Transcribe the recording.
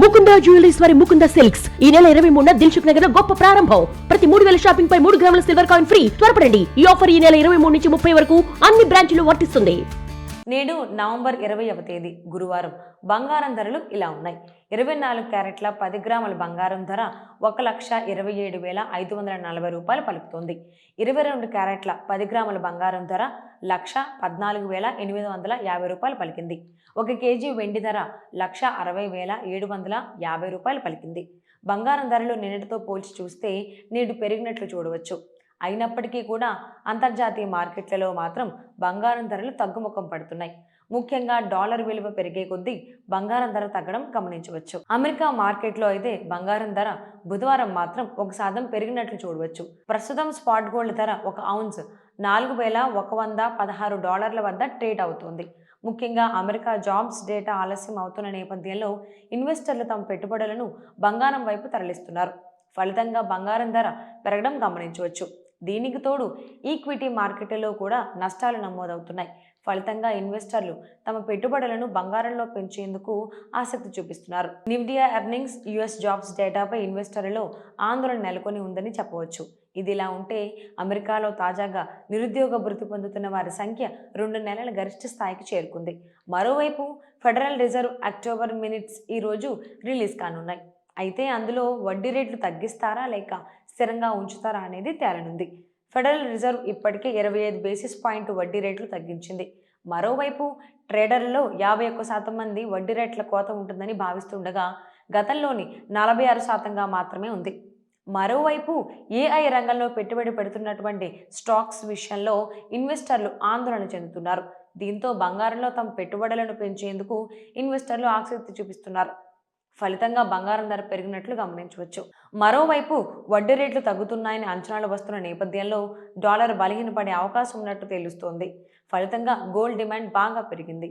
Mukunda jewelleries వారి Mukunda silks ఈ నెల 23న దిల్సుఖ్ నగర్ లో గొప్ప ప్రారంభం. ప్రతి 3000 షాపింగ్ పై 3 గ్రాముల సిల్వర్ కాయిన్ ఫ్రీ. త్వరపడండి, ఈ ఆఫర్ ఈ నెల 23 నుంచి 30 వరకు అన్ని బ్రాంచ్లు వర్తిస్తుంది. నేడు నవంబర్ 20వ తేదీ గురువారం బంగారం ధరలు ఇలా ఉన్నాయి. 24 క్యారెట్ల 10 గ్రాముల బంగారం ధర 1,27,540 రూపాయలు పలుకుతోంది. 22 క్యారెట్ల 10 గ్రాముల బంగారం ధర 1,14,850 రూపాయలు పలికింది. 1 కేజీ వెండి ధర 1,60,750 రూపాయలు పలికింది. బంగారం ధరలు నిన్నటితో పోల్చి చూస్తే నేడు పెరిగినట్లు చూడవచ్చు. అయినప్పటికీ కూడా అంతర్జాతీయ మార్కెట్లలో మాత్రం బంగారం ధరలు తగ్గుముఖం పడుతున్నాయి. ముఖ్యంగా డాలర్ విలువ పెరిగే కొద్దీ బంగారం ధర తగ్గడం గమనించవచ్చు. అమెరికా మార్కెట్లో అయితే బంగారం ధర బుధవారం మాత్రం 1% పెరిగినట్లు చూడవచ్చు. ప్రస్తుతం స్పాట్ గోల్డ్ ధర 1 ఔన్స్ $4,116 వద్ద ట్రేడ్ అవుతోంది. ముఖ్యంగా అమెరికా జాబ్స్ డేటా ఆలస్యం అవుతున్న నేపథ్యంలో ఇన్వెస్టర్లు తమ పెట్టుబడులను బంగారం వైపు తరలిస్తున్నారు. ఫలితంగా బంగారం ధర పెరగడం గమనించవచ్చు. దీనికి తోడు ఈక్విటీ మార్కెట్లలో కూడా నష్టాలు నమోదవుతున్నాయి. ఫలితంగా ఇన్వెస్టర్లు తమ పెట్టుబడులను బంగారంలో పెంచేందుకు ఆసక్తి చూపిస్తున్నారు. నిఫ్టీ ఎర్నింగ్స్, యుఎస్ జాబ్స్ డేటాపై ఇన్వెస్టర్లలో ఆందోళన నెలకొని ఉందని చెప్పవచ్చు. ఇదిలా ఉంటే అమెరికాలో తాజాగా నిరుద్యోగ భృతి పొందుతున్న వారి సంఖ్య 2 నెలల గరిష్ట స్థాయికి చేరుకుంది. మరోవైపు ఫెడరల్ రిజర్వ్ అక్టోబర్ మినిట్స్ ఈరోజు రిలీజ్ కానున్నాయి. అయితే అందులో వడ్డీ రేట్లు తగ్గిస్తారా లేక స్థిరంగా ఉంచుతారా అనేది తేలనుంది. ఫెడరల్ రిజర్వ్ ఇప్పటికే 25 బేసిస్ పాయింట్ వడ్డీ రేట్లు తగ్గించింది. మరోవైపు ట్రేడర్లలో 51% మంది వడ్డీ రేట్ల కోత ఉంటుందని భావిస్తుండగా గతంలోని 46%గా మాత్రమే ఉంది. మరోవైపు ఏఐ రంగంలో పెట్టుబడి పెడుతున్నటువంటి స్టాక్స్ విషయంలో ఇన్వెస్టర్లు ఆందోళన చెందుతున్నారు. దీంతో బంగారంలో తమ పెట్టుబడులను పెంచేందుకు ఇన్వెస్టర్లు ఆసక్తి చూపిస్తున్నారు. ఫలితంగా బంగారం ధర పెరిగినట్లు గమనించవచ్చు. మరోవైపు వడ్డీ రేట్లు తగ్గుతున్నాయని అంచనాలు వస్తున్న నేపథ్యంలో డాలర్ బలహీనపడే అవకాశం ఉన్నట్టు తెలుస్తోంది. ఫలితంగా గోల్డ్ డిమాండ్ బాగా పెరిగింది.